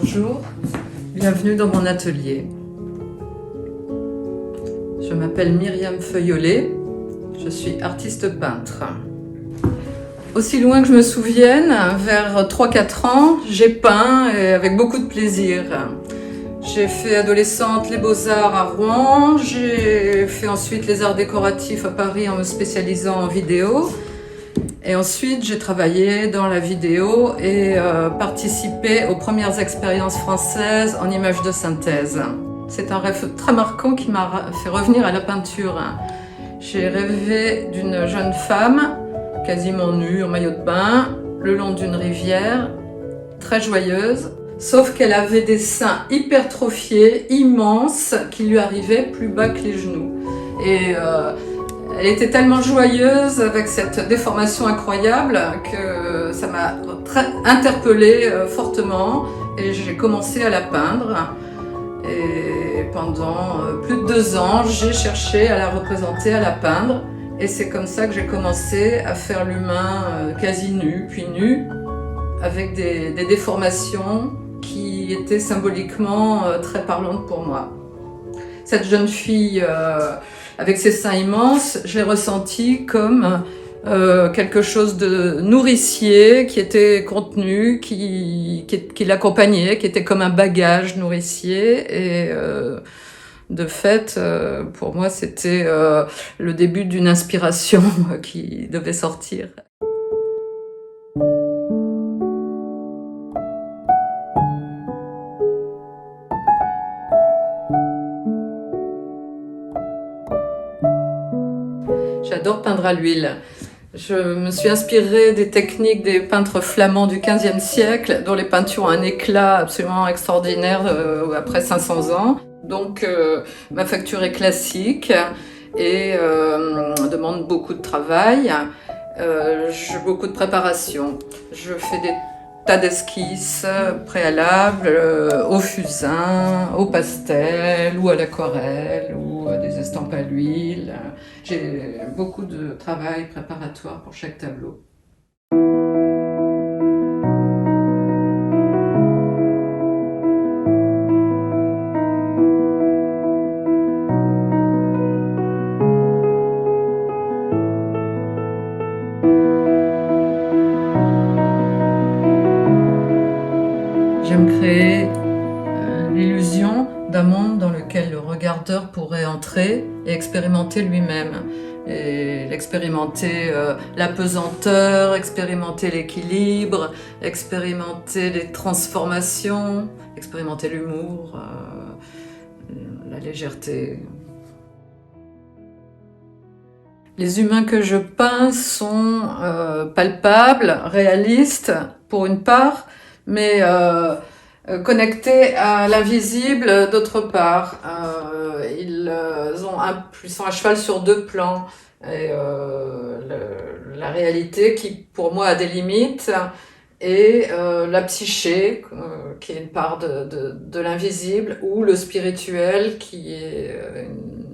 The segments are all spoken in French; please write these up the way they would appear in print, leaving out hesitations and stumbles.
Bonjour, bienvenue dans mon atelier. Je m'appelle Myriam Feuillolet, je suis artiste peintre. Aussi loin que je me souvienne, vers 3-4 ans, j'ai peint et avec beaucoup de plaisir. J'ai fait adolescente les beaux-arts à Rouen, j'ai fait ensuite les arts décoratifs à Paris en me spécialisant en vidéo. Et ensuite, j'ai travaillé dans la vidéo et participé aux premières expériences françaises en images de synthèse. C'est un rêve très marquant qui m'a fait revenir à la peinture. J'ai rêvé d'une jeune femme, quasiment nue, en maillot de bain, le long d'une rivière, très joyeuse, sauf qu'elle avait des seins hypertrophiés, immenses, qui lui arrivaient plus bas que les genoux. Et elle était tellement joyeuse avec cette déformation incroyable que ça m'a interpellée fortement et j'ai commencé à la peindre. Et pendant plus de 2 ans, j'ai cherché à la représenter, à la peindre. Et c'est comme ça que j'ai commencé à faire l'humain quasi nu, puis nu, avec des déformations qui étaient symboliquement très parlantes pour moi. Cette jeune fille avec ses seins immenses, je l'ai ressentie comme quelque chose de nourricier qui était contenu, qui l'accompagnait, qui était comme un bagage nourricier. Et de fait, pour moi, c'était le début d'une inspiration qui devait sortir. J'adore peindre à l'huile. Je me suis inspirée des techniques des peintres flamands du XVe siècle, dont les peintures ont un éclat absolument extraordinaire après 500 ans. Donc ma facture est classique et demande beaucoup de travail, beaucoup de préparation. Je fais des tas d'esquisses préalables au fusain, au pastel ou à l'aquarelle ou des estampes à l'huile. J'ai beaucoup de travail préparatoire pour chaque tableau. J'aime créer l'illusion d'un monde dans lequel le regardeur pourrait entrer et expérimenter lui-même. Et expérimenter la pesanteur, expérimenter l'équilibre, expérimenter les transformations, expérimenter l'humour, la légèreté. Les humains que je peins sont palpables, réalistes pour une part, mais connectés à l'invisible d'autre part. Ils sont à cheval sur 2 plans. Et, la réalité qui pour moi a des limites et la psyché qui est une part de l'invisible, ou le spirituel qui est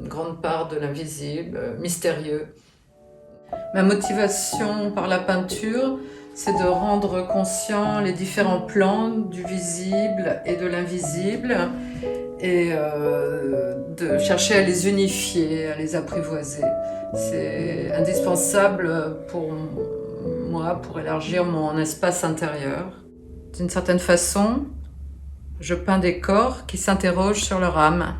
une grande part de l'invisible, mystérieux. Ma motivation par la peinture, c'est de rendre conscient les différents plans du visible et de l'invisible et de chercher à les unifier, à les apprivoiser. C'est indispensable pour moi pour élargir mon espace intérieur. D'une certaine façon, je peins des corps qui s'interrogent sur leur âme.